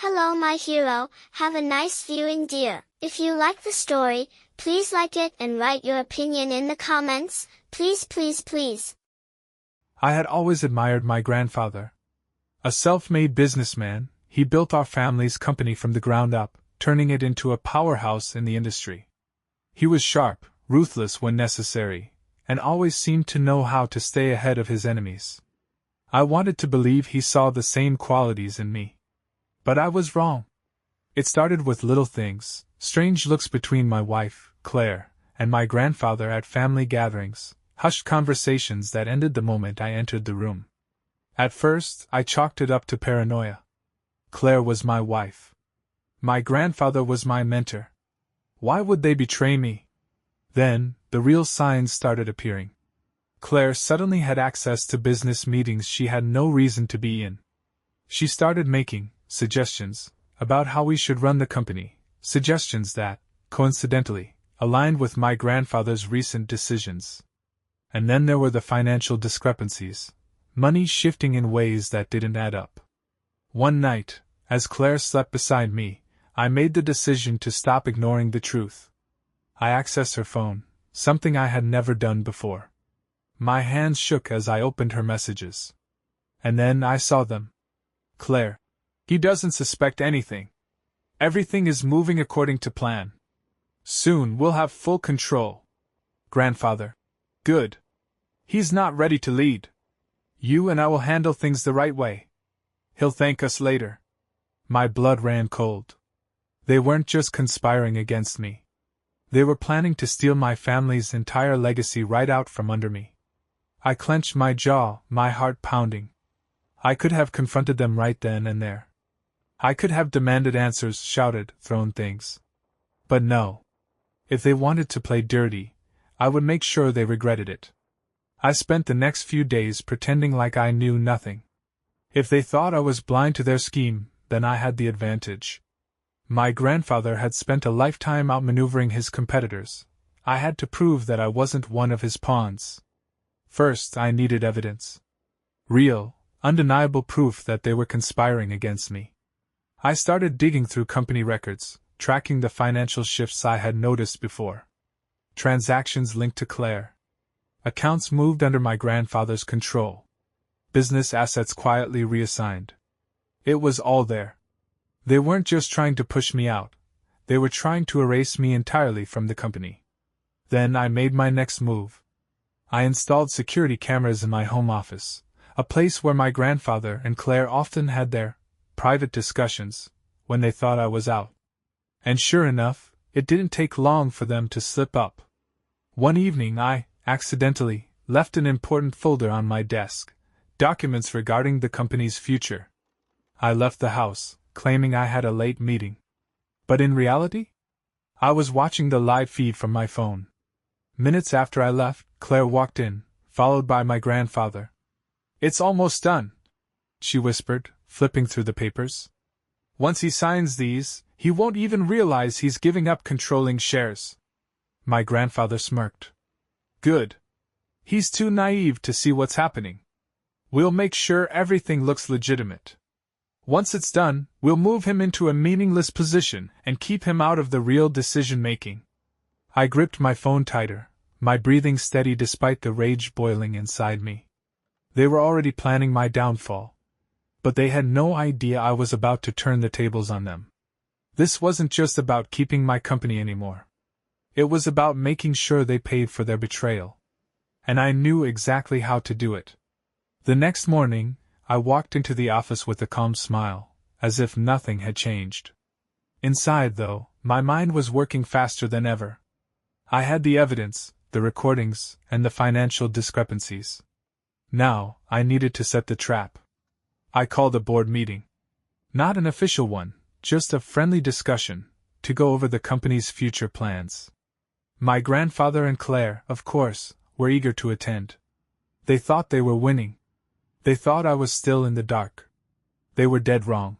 Hello my hero, have a nice viewing dear. If you like the story, please like it and write your opinion in the comments, please. I had always admired my grandfather. A self-made businessman, he built our family's company from the ground up, turning it into a powerhouse in the industry. He was sharp, ruthless when necessary, and always seemed to know how to stay ahead of his enemies. I wanted to believe he saw the same qualities in me. But I was wrong. It started with little things, strange looks between my wife, Claire, and my grandfather at family gatherings, hushed conversations that ended the moment I entered the room. At first, I chalked it up to paranoia. Claire was my wife. My grandfather was my mentor. Why would they betray me? Then, the real signs started appearing. Claire suddenly had access to business meetings she had no reason to be in. She started making suggestions about how we should run the company, suggestions that, coincidentally, aligned with my grandfather's recent decisions. And then there were the financial discrepancies, money shifting in ways that didn't add up. One night, as Claire slept beside me, I made the decision to stop ignoring the truth. I accessed her phone, something I had never done before. My hands shook as I opened her messages. And then I saw them. Claire. He doesn't suspect anything. Everything is moving according to plan. Soon we'll have full control. Grandfather. Good. He's not ready to lead. You and I will handle things the right way. He'll thank us later. My blood ran cold. They weren't just conspiring against me. They were planning to steal my family's entire legacy right out from under me. I clenched my jaw, my heart pounding. I could have confronted them right then and there. I could have demanded answers, shouted, thrown things. But no. If they wanted to play dirty, I would make sure they regretted it. I spent the next few days pretending like I knew nothing. If they thought I was blind to their scheme, then I had the advantage. My grandfather had spent a lifetime outmaneuvering his competitors. I had to prove that I wasn't one of his pawns. First, I needed evidence. Real, undeniable proof that they were conspiring against me. I started digging through company records, tracking the financial shifts I had noticed before. Transactions linked to Claire. Accounts moved under my grandfather's control. Business assets quietly reassigned. It was all there. They weren't just trying to push me out, they were trying to erase me entirely from the company. Then I made my next move. I installed security cameras in my home office, a place where my grandfather and Claire often had their private discussions when they thought I was out. And sure enough, it didn't take long for them to slip up. One evening I, accidentally, left an important folder on my desk, documents regarding the company's future. I left the house, claiming I had a late meeting. But in reality, I was watching the live feed from my phone. Minutes after I left, Claire walked in, followed by my grandfather. "It's almost done," she whispered, flipping through the papers. "Once he signs these, he won't even realize he's giving up controlling shares." My grandfather smirked. "Good. He's too naive to see what's happening. We'll make sure everything looks legitimate. Once it's done, we'll move him into a meaningless position and keep him out of the real decision-making." I gripped my phone tighter, my breathing steady despite the rage boiling inside me. They were already planning my downfall. But they had no idea I was about to turn the tables on them. This wasn't just about keeping my company anymore. It was about making sure they paid for their betrayal. And I knew exactly how to do it. The next morning, I walked into the office with a calm smile, as if nothing had changed. Inside, though, my mind was working faster than ever. I had the evidence, the recordings, and the financial discrepancies. Now, I needed to set the trap. I called a board meeting. Not an official one, just a friendly discussion, to go over the company's future plans. My grandfather and Claire, of course, were eager to attend. They thought they were winning. They thought I was still in the dark. They were dead wrong.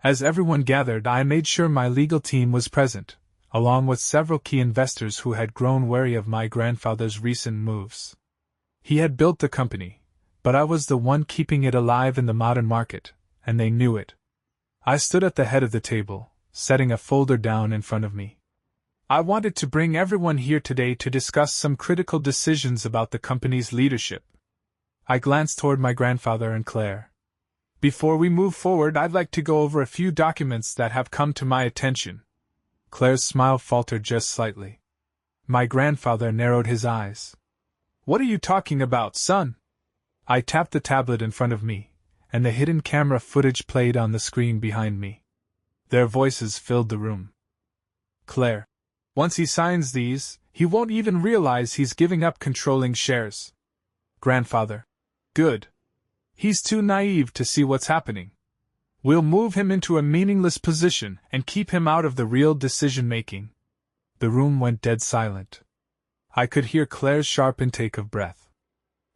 As everyone gathered, I made sure my legal team was present, along with several key investors who had grown wary of my grandfather's recent moves. He had built the company, but I was the one keeping it alive in the modern market, and they knew it. I stood at the head of the table, setting a folder down in front of me. I wanted to bring everyone here today to discuss some critical decisions about the company's leadership. I glanced toward my grandfather and Claire. Before we move forward, I'd like to go over a few documents that have come to my attention. Claire's smile faltered just slightly. My grandfather narrowed his eyes. What are you talking about, son? I tapped the tablet in front of me, and the hidden camera footage played on the screen behind me. Their voices filled the room. Claire. Once he signs these, he won't even realize he's giving up controlling shares. Grandfather. Good. He's too naive to see what's happening. We'll move him into a meaningless position and keep him out of the real decision-making. The room went dead silent. I could hear Claire's sharp intake of breath.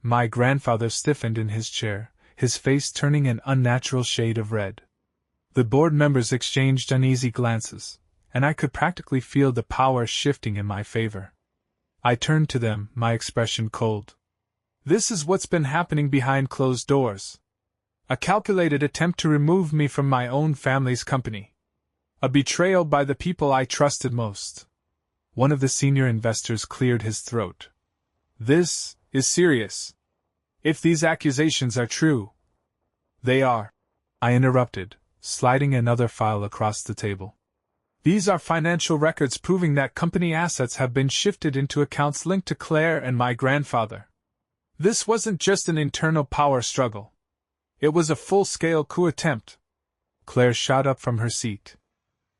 My grandfather stiffened in his chair, his face turning an unnatural shade of red. The board members exchanged uneasy glances, and I could practically feel the power shifting in my favor. I turned to them, my expression cold. This is what's been happening behind closed doors. A calculated attempt to remove me from my own family's company. A betrayal by the people I trusted most. One of the senior investors cleared his throat. This is serious. If these accusations are true. They are. I interrupted, sliding another file across the table. These are financial records proving that company assets have been shifted into accounts linked to Claire and my grandfather. This wasn't just an internal power struggle. It was a full-scale coup attempt. Claire shot up from her seat.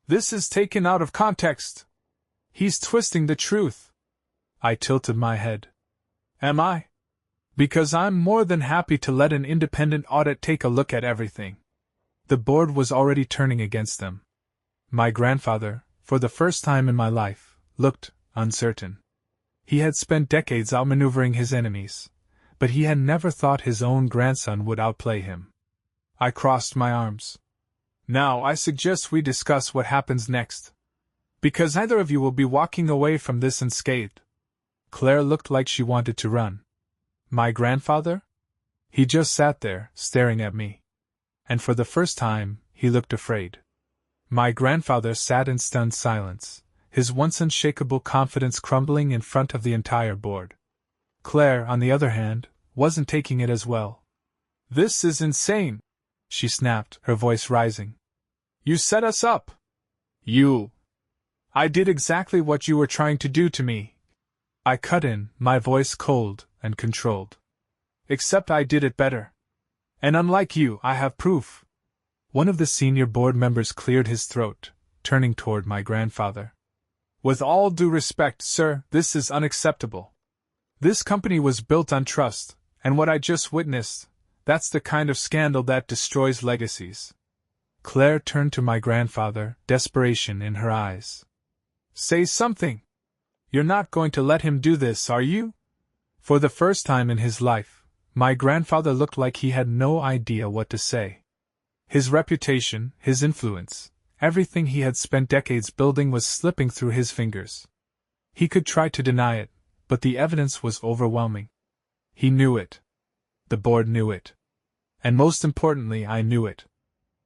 This is taken out of context. He's twisting the truth. I tilted my head. Am I? Because I'm more than happy to let an independent audit take a look at everything. The board was already turning against them. My grandfather, for the first time in my life, looked uncertain. He had spent decades outmaneuvering his enemies, but he had never thought his own grandson would outplay him. I crossed my arms. Now I suggest we discuss what happens next. Because neither of you will be walking away from this unscathed. Claire looked like she wanted to run. My grandfather? He just sat there, staring at me. And for the first time, he looked afraid. My grandfather sat in stunned silence, his once unshakable confidence crumbling in front of the entire board. Claire, on the other hand, wasn't taking it as well. This is insane, she snapped, her voice rising. You set us up. You. I did exactly what you were trying to do to me. I cut in, my voice cold and controlled. Except I did it better. And unlike you, I have proof. One of the senior board members cleared his throat, turning toward my grandfather. With all due respect, sir, this is unacceptable. This company was built on trust, and what I just witnessed, that's the kind of scandal that destroys legacies. Claire turned to my grandfather, desperation in her eyes. Say something. You're not going to let him do this, are you? For the first time in his life, my grandfather looked like he had no idea what to say. His reputation, his influence, everything he had spent decades building was slipping through his fingers. He could try to deny it, but the evidence was overwhelming. He knew it. The board knew it. And most importantly, I knew it.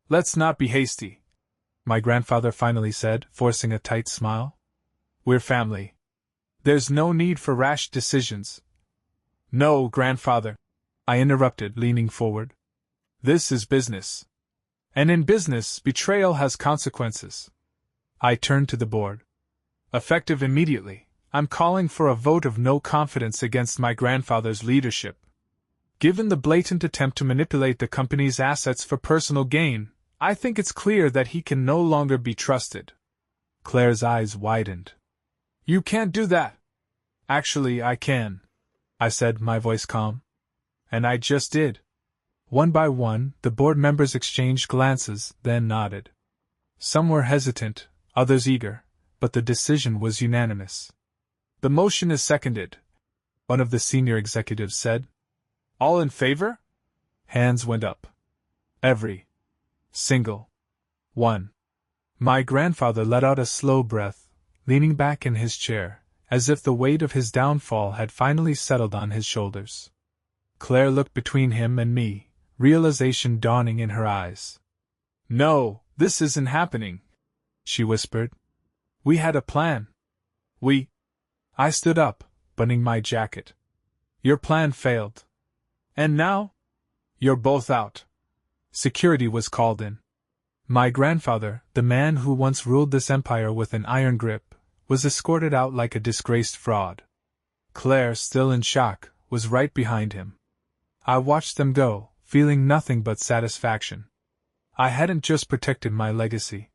Let's not be hasty, my grandfather finally said, forcing a tight smile. We're family. There's no need for rash decisions. No, grandfather, I interrupted, leaning forward. This is business. And in business, betrayal has consequences. I turned to the board. Effective immediately, I'm calling for a vote of no confidence against my grandfather's leadership. Given the blatant attempt to manipulate the company's assets for personal gain, I think it's clear that he can no longer be trusted. Claire's eyes widened. You can't do that. Actually, I can, I said, my voice calm. And I just did. One by one, the board members exchanged glances, then nodded. Some were hesitant, others eager, but the decision was unanimous. The motion is seconded, one of the senior executives said. All in favor? Hands went up. Every single one. My grandfather let out a slow breath, leaning back in his chair, as if the weight of his downfall had finally settled on his shoulders. Claire looked between him and me, realization dawning in her eyes. No, This isn't happening, she whispered. We had a plan. I stood up, buttoning my jacket. Your plan failed. And now? You're both out. Security was called in. My grandfather, the man who once ruled this empire with an iron grip, was escorted out like a disgraced fraud. Claire, still in shock, was right behind him. I watched them go, feeling nothing but satisfaction. I hadn't just protected my legacy.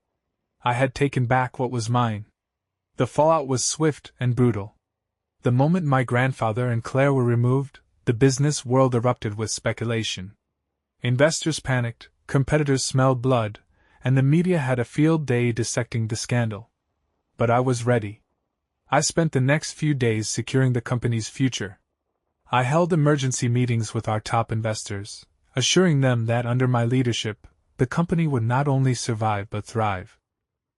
I had taken back what was mine. The fallout was swift and brutal. The moment my grandfather and Claire were removed, the business world erupted with speculation. Investors panicked, competitors smelled blood, and the media had a field day dissecting the scandal. But I was ready. I spent the next few days securing the company's future. I held emergency meetings with our top investors, assuring them that under my leadership, the company would not only survive but thrive.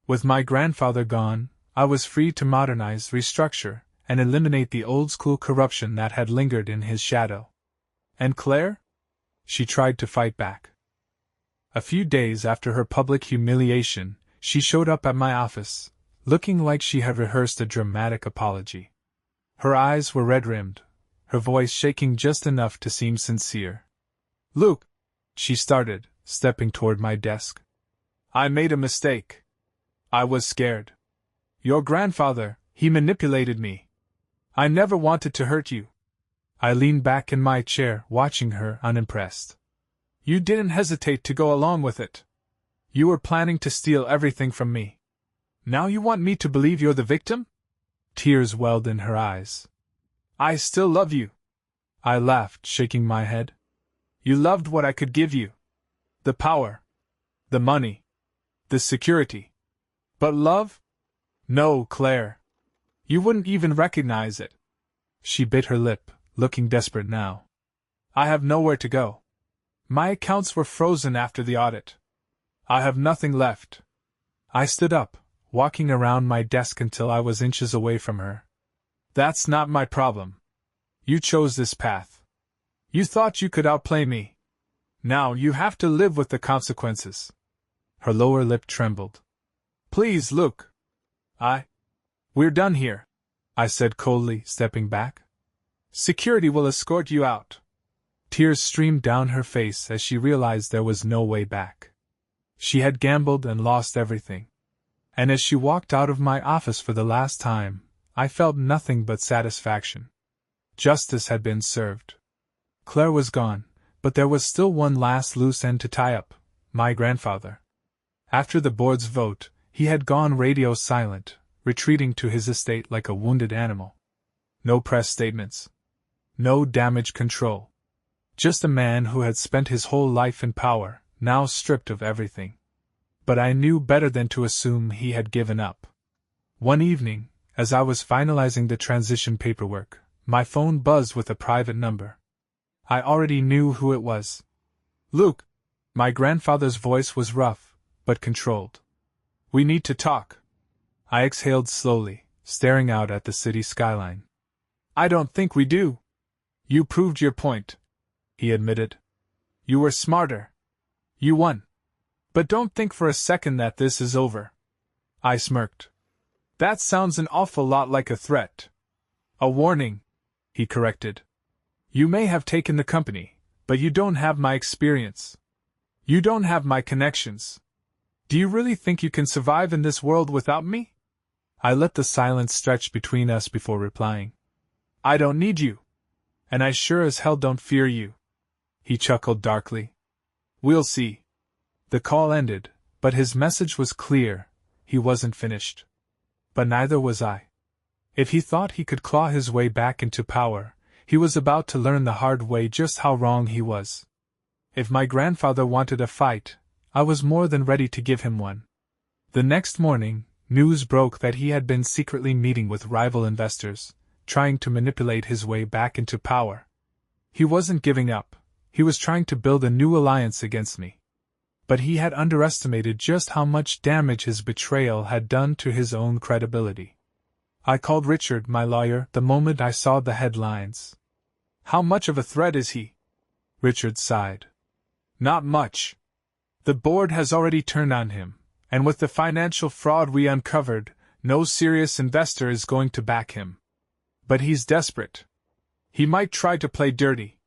With my grandfather gone, I was free to modernize, restructure, and eliminate the old-school corruption that had lingered in his shadow. And Claire? She tried to fight back. A few days after her public humiliation, she showed up at my office, looking like she had rehearsed a dramatic apology. Her eyes were red-rimmed, her voice shaking just enough to seem sincere. Luke, she started, stepping toward my desk. I made a mistake. I was scared. Your grandfather, he manipulated me. I never wanted to hurt you. I leaned back in my chair, watching her, unimpressed. You didn't hesitate to go along with it. You were planning to steal everything from me. Now you want me to believe you're the victim? Tears welled in her eyes. I still love you. I laughed, shaking my head. You loved what I could give you. The power. The money. The security. But love? No, Claire. You wouldn't even recognize it. She bit her lip, looking desperate now. I have nowhere to go. My accounts were frozen after the audit. I have nothing left. I stood up, walking around my desk until I was inches away from her. That's not my problem. You chose this path. You thought you could outplay me. Now you have to live with the consequences. Her lower lip trembled. Please, Luke. We're done here, I said coldly, stepping back. Security will escort you out. Tears streamed down her face as she realized there was no way back. She had gambled and lost everything. And as she walked out of my office for the last time, I felt nothing but satisfaction. Justice had been served. Claire was gone, but there was still one last loose end to tie up: my grandfather. After the board's vote, he had gone radio silent, retreating to his estate like a wounded animal. No press statements. No damage control. Just a man who had spent his whole life in power, now stripped of everything. But I knew better than to assume he had given up. One evening, as I was finalizing the transition paperwork, my phone buzzed with a private number. I already knew who it was. Luke. My grandfather's voice was rough, but controlled. We need to talk. I exhaled slowly, staring out at the city skyline. I don't think we do. You proved your point, he admitted. You were smarter. You won. But don't think for a second that this is over. I smirked. That sounds an awful lot like a threat. A warning, he corrected. You may have taken the company, but you don't have my experience. You don't have my connections. Do you really think you can survive in this world without me? I let the silence stretch between us before replying. I don't need you. And I sure as hell don't fear you. He chuckled darkly. We'll see. The call ended, but his message was clear: he wasn't finished. But neither was I. If he thought he could claw his way back into power, he was about to learn the hard way just how wrong he was. If my grandfather wanted a fight, I was more than ready to give him one. The next morning, news broke that he had been secretly meeting with rival investors, trying to manipulate his way back into power. He wasn't giving up. He was trying to build a new alliance against me. But he had underestimated just how much damage his betrayal had done to his own credibility. I called Richard, my lawyer, the moment I saw the headlines. How much of a threat is he? Richard sighed. Not much. The board has already turned on him, and with the financial fraud we uncovered, no serious investor is going to back him. But he's desperate. He might try to play dirty.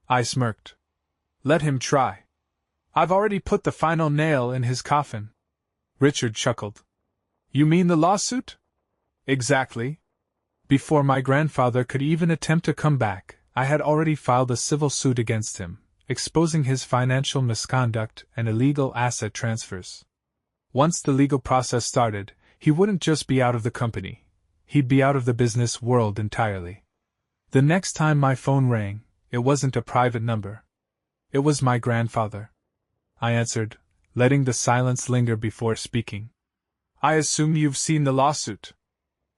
I smirked. Let him try. I've already put the final nail in his coffin. Richard chuckled. You mean the lawsuit? Exactly. Before my grandfather could even attempt to come back, I had already filed a civil suit against him, exposing his financial misconduct and illegal asset transfers. Once the legal process started, he wouldn't just be out of the company, he'd be out of the business world entirely. The next time my phone rang, it wasn't a private number. It was my grandfather. I answered, letting the silence linger before speaking. I assume you've seen the lawsuit.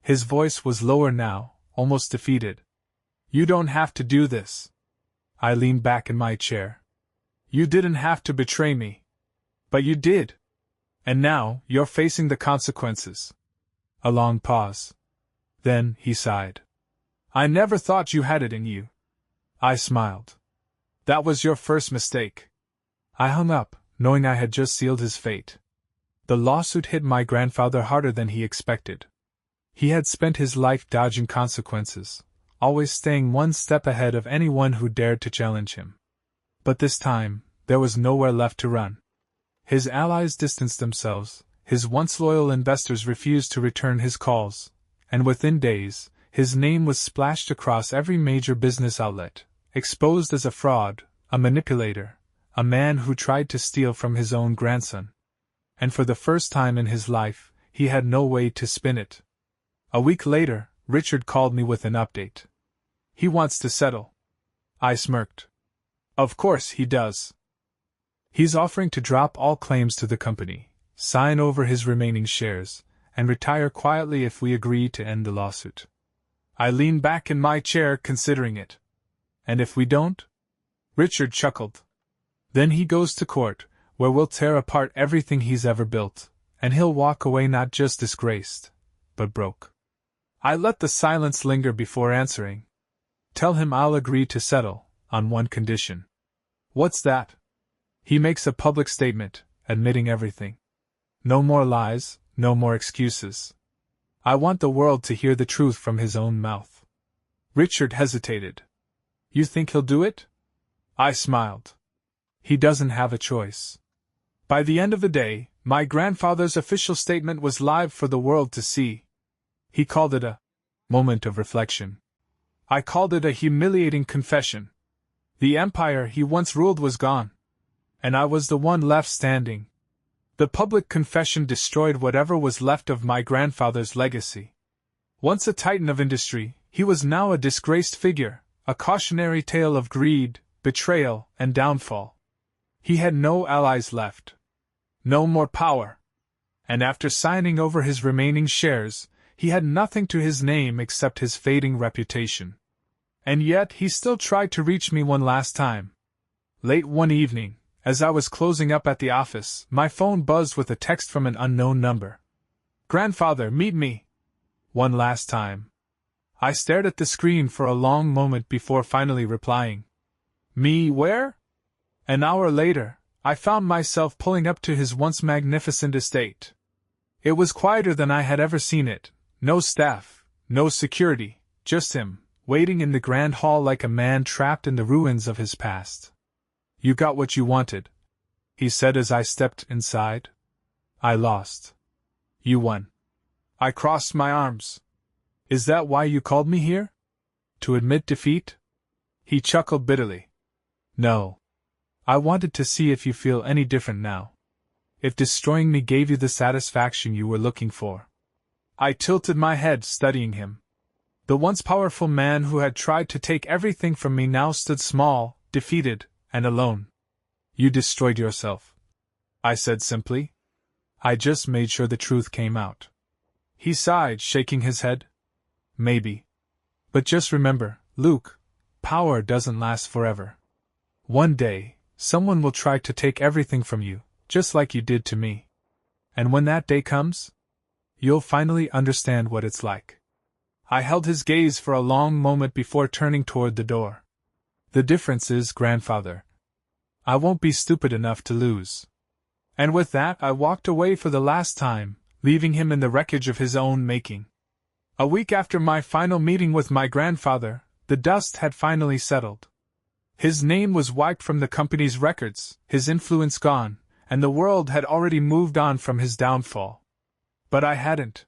His voice was lower now, almost defeated. You don't have to do this. I leaned back in my chair. You didn't have to betray me. But you did. And now, you're facing the consequences. A long pause. Then, he sighed. I never thought you had it in you. I smiled. That was your first mistake. I hung up, knowing I had just sealed his fate. The lawsuit hit my grandfather harder than he expected. He had spent his life dodging consequences, always staying one step ahead of anyone who dared to challenge him. But this time, there was nowhere left to run. His allies distanced themselves, his once loyal investors refused to return his calls, and within days, his name was splashed across every major business outlet, exposed as a fraud, a manipulator, a man who tried to steal from his own grandson. And for the first time in his life, he had no way to spin it. A week later, Richard called me with an update. He wants to settle. I smirked. Of course he does. He's offering to drop all claims to the company, sign over his remaining shares, and retire quietly if we agree to end the lawsuit. I leaned back in my chair considering it. And if we don't? Richard chuckled. Then he goes to court, where we'll tear apart everything he's ever built, and he'll walk away not just disgraced, but broke. I let the silence linger before answering. Tell him I'll agree to settle, on one condition. What's that? He makes a public statement, admitting everything. No more lies, no more excuses. I want the world to hear the truth from his own mouth. Richard hesitated. You think he'll do it? I smiled. He doesn't have a choice. By the end of the day, my grandfather's official statement was live for the world to see. He called it a moment of reflection. I called it a humiliating confession. The empire he once ruled was gone, and I was the one left standing. The public confession destroyed whatever was left of my grandfather's legacy. Once a titan of industry, he was now a disgraced figure, a cautionary tale of greed, betrayal, and downfall. He had no allies left. No more power. And after signing over his remaining shares, he had nothing to his name except his fading reputation. And yet he still tried to reach me one last time. Late one evening, as I was closing up at the office, my phone buzzed with a text from an unknown number. Grandfather, meet me. One last time. I stared at the screen for a long moment before finally replying. Me where? An hour later, I found myself pulling up to his once magnificent estate. It was quieter than I had ever seen it, no staff, no security, just him, waiting in the grand hall like a man trapped in the ruins of his past. You got what you wanted, he said as I stepped inside. I lost. You won. I crossed my arms. Is that why you called me here? To admit defeat? He chuckled bitterly. No. I wanted to see if you feel any different now. If destroying me gave you the satisfaction you were looking for. I tilted my head, studying him. The once powerful man who had tried to take everything from me now stood small, defeated, and alone. You destroyed yourself, I said simply. I just made sure the truth came out. He sighed, shaking his head. Maybe. But just remember, Luke, power doesn't last forever. One day, someone will try to take everything from you, just like you did to me. And when that day comes, you'll finally understand what it's like. I held his gaze for a long moment before turning toward the door. The difference is, grandfather, I won't be stupid enough to lose. And with that I walked away for the last time, leaving him in the wreckage of his own making. A week after my final meeting with my grandfather, the dust had finally settled. His name was wiped from the company's records, his influence gone, and the world had already moved on from his downfall. But I hadn't.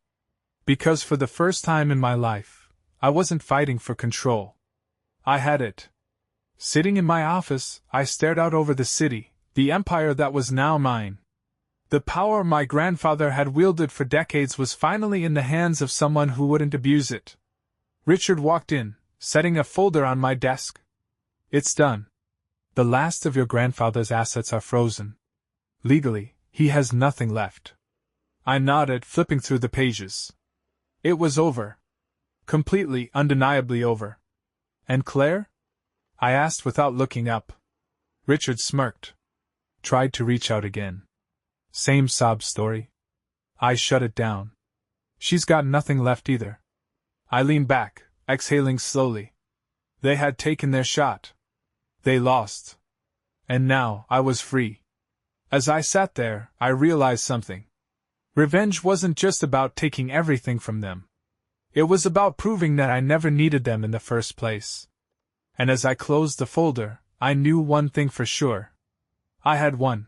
Because for the first time in my life, I wasn't fighting for control. I had it. Sitting in my office, I stared out over the city, the empire that was now mine. The power my grandfather had wielded for decades was finally in the hands of someone who wouldn't abuse it. Richard walked in, setting a folder on my desk. It's done. The last of your grandfather's assets are frozen. Legally, he has nothing left. I nodded, flipping through the pages. It was over. Completely, undeniably over. And Claire? I asked without looking up. Richard smirked. Tried to reach out again. Same sob story. I shut it down. She's got nothing left either. I leaned back, exhaling slowly. They had taken their shot. They lost. And now I was free. As I sat there, I realized something. Revenge wasn't just about taking everything from them. It was about proving that I never needed them in the first place. And as I closed the folder, I knew one thing for sure. I had won.